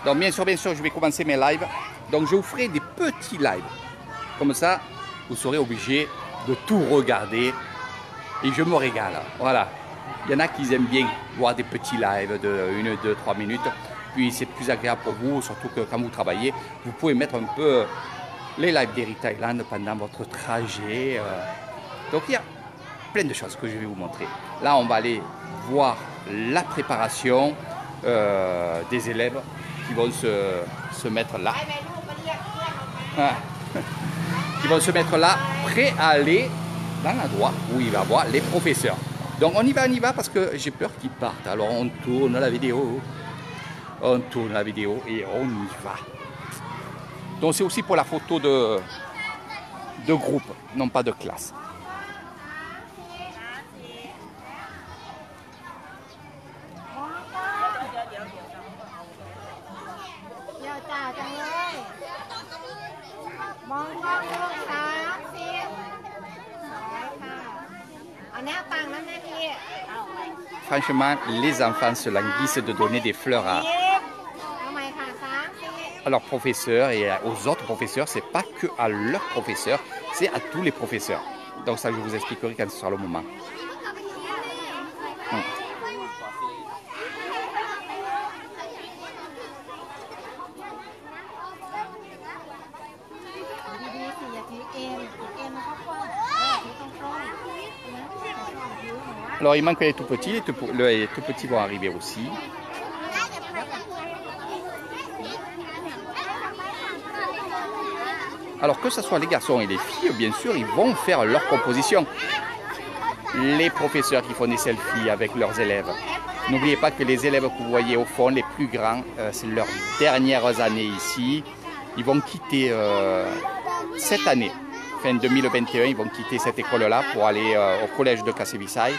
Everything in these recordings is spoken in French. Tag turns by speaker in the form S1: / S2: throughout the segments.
S1: Donc bien sûr, je vais commencer mes lives. Donc je vous ferai des petits lives. Comme ça, vous serez obligé de tout regarder. Et je me régale. Voilà. Il y en a qui aiment bien voir des petits lives de 1, 2, 3 minutes. Puis c'est plus agréable pour vous, surtout que quand vous travaillez, vous pouvez mettre un peu les lives d'Eric Thailand pendant votre trajet. Donc il y a plein de choses que je vais vous montrer. Là, on va aller voir la préparation des élèves qui vont se mettre là. Qui vont se mettre là, prêts à aller dans l'endroit où il va voir les professeurs. Donc on y va parce que j'ai peur qu'ils partent. Alors on tourne la vidéo. On tourne la vidéo et on y va. Donc c'est aussi pour la photo de groupe, non pas de classe. Franchement, les enfants se languissent de donner des fleurs à leurs professeurs et aux autres professeurs. C'est pas que à leurs professeurs, c'est à tous les professeurs. Donc ça, je vous expliquerai quand ce sera le moment. Alors il manque les tout petits, les tout petits vont arriver aussi. Alors que ce soit les garçons et les filles, bien sûr, ils vont faire leur composition. Les professeurs qui font des selfies avec leurs élèves. N'oubliez pas que les élèves que vous voyez au fond, les plus grands, c'est leurs dernières années ici. Ils vont quitter cette année. Fin 2021, ils vont quitter cette école-là pour aller au collège de Kassé-Vissaï.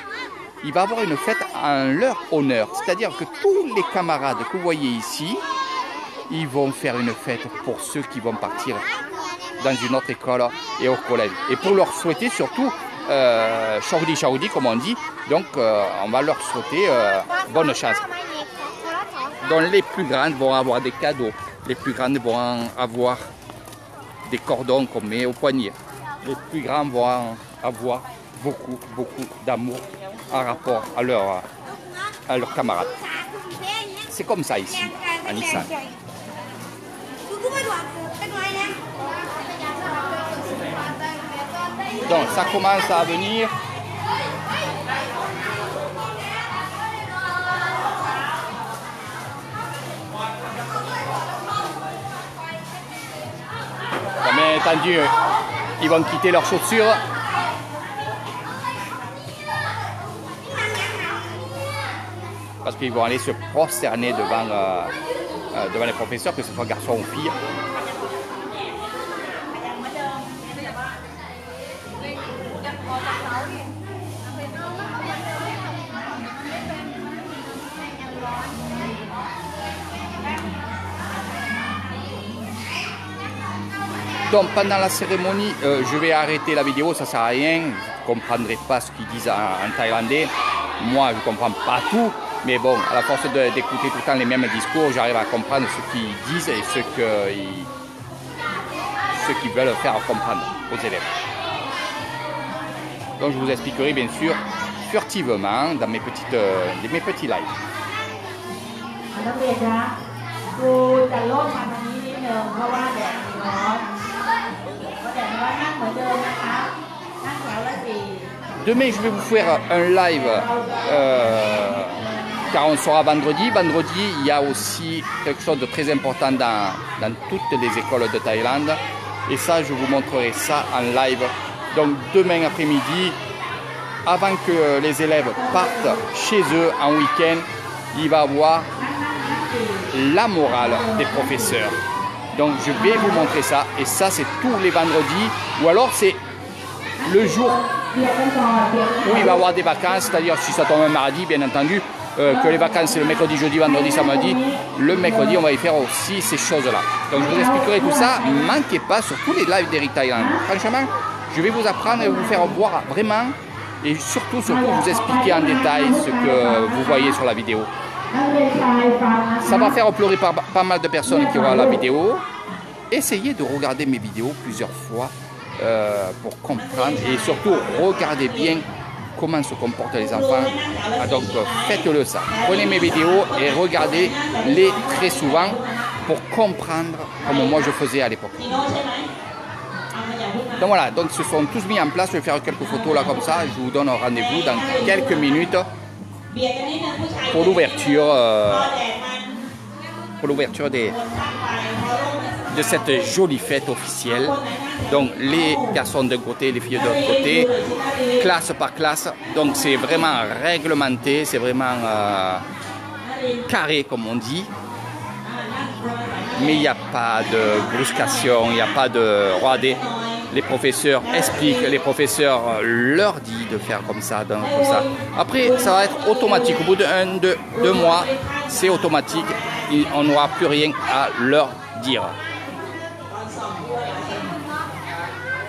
S1: Il va y avoir une fête en leur honneur. C'est-à-dire que tous les camarades que vous voyez ici, ils vont faire une fête pour ceux qui vont partir dans une autre école et au collège. Et pour leur souhaiter surtout, Chaoudi Chaoudi comme on dit, donc on va leur souhaiter bonne chance. Donc les plus grandes vont avoir des cadeaux. Les plus grandes vont avoir des cordons qu'on met au poignet. Les plus grands vont avoir beaucoup d'amour en rapport à leurs camarades. C'est comme ça ici, en Islande. Donc ça commence à venir. Bien entendu, ils vont quitter leurs chaussures. Parce qu'ils vont aller se prosterner devant les professeurs, que ce soit garçons ou filles. Donc pendant la cérémonie, je vais arrêter la vidéo, ça ne sert à rien, vous ne comprendrez pas ce qu'ils disent en thaïlandais. Moi, je ne comprends pas tout, mais bon, à la force d'écouter tout le temps les mêmes discours, j'arrive à comprendre ce qu'ils disent et ce qu'ils veulent faire comprendre aux élèves. Donc je vous expliquerai bien sûr furtivement dans mes petits lives. Demain, je vais vous faire un live car on sera vendredi. Vendredi, il y a aussi quelque chose de très important dans toutes les écoles de Thaïlande. Et ça, je vous montrerai ça en live. Donc demain après-midi, avant que les élèves partent chez eux en week-end, il va y avoir la morale des professeurs. Donc je vais vous montrer ça. Et ça, c'est tous les vendredis. Ou alors c'est le jour où il va y avoir des vacances. C'est-à-dire si ça tombe un mardi, bien entendu, que les vacances c'est le mercredi, jeudi, vendredi, samedi. Le mercredi, on va y faire aussi ces choses-là. Donc je vous expliquerai tout ça. Ne manquez pas sur tous les lives d'Eric Thailand. Franchement, je vais vous apprendre et vous faire voir vraiment. Et surtout vous expliquer en détail ce que vous voyez sur la vidéo. ça va faire pleurer pas mal de personnes qui voient la vidéo. Essayez de regarder mes vidéos plusieurs fois pour comprendre et surtout regardez bien comment se comportent les enfants. Donc faites-le ça. Prenez mes vidéos et regardez-les très souvent pour comprendre comme moi je faisais à l'époque. Donc voilà, donc se sont tous mis en place. Je vais faire quelques photos là comme ça. Je vous donne rendez-vous dans quelques minutes pour l'ouverture de cette jolie fête officielle. Donc les garçons d'un côté, les filles de l'autre côté, classe par classe. Donc c'est vraiment réglementé, c'est vraiment carré comme on dit. Mais il n'y a pas de bruscation, il n'y a pas de rodé. Les professeurs expliquent, les professeurs leur disent de faire comme ça, comme ça. Après, ça va être automatique. Au bout de 2 mois, c'est automatique. On n'aura plus rien à leur dire.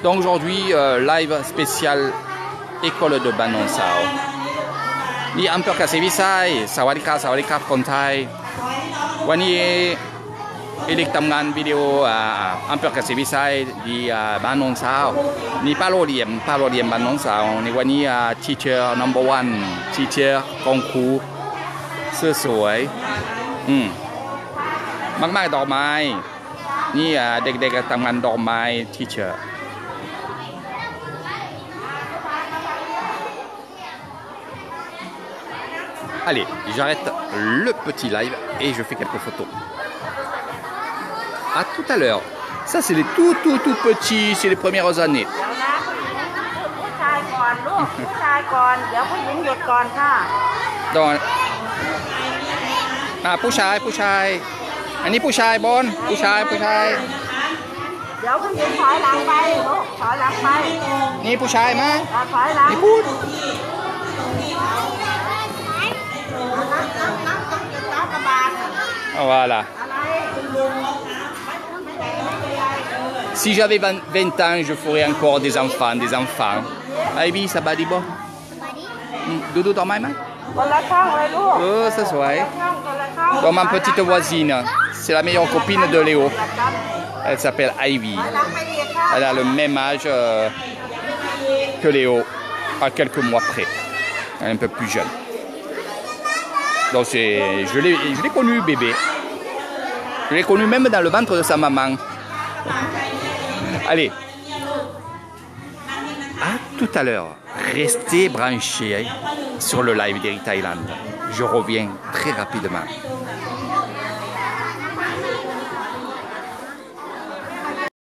S1: Donc aujourd'hui, live spécial école de Ban Nong Sao. Ni Ampere Kase Visay, Sawadee Krap Kon Thai. Wani Elik Tamgan video Ampere Kase Visay di Ban Nong Sao. Ni Palo Liem Ban Nong Sao. Ni Wani teacher number 1 teacher กองครูเสื้อสวยมากๆดอกไม้นี่เด็กๆทำงานดอกไม้ teacher. Allez, j'arrête le petit live et je fais quelques photos. À tout à l'heure. Ça, c'est les tout petits, c'est les premières années. Donc,ผู้ชายอันนี้ผู้ชายบนผู้ชายเดี๋ยวผู้หญิงถอยหลังไปถอยหลังไปนี่ผู้ชายมาถอยหลังนี่พูดVoilà. Si j'avais 20 ans, je ferais encore des enfants. Ivy, ça va bon? Doudou, dans ma main? Oh, ça se voit. Dans ma petite voisine, c'est la meilleure copine de Léo. Elle s'appelle Ivy. Elle a le même âge que Léo, à quelques mois près. Elle est un peu plus jeune. Donc je l'ai connu bébé. Je l'ai connu même dans le ventre de sa maman. Allez. À tout à l'heure. Restez branchés sur le live d'Eric Thailand. Je reviens très rapidement.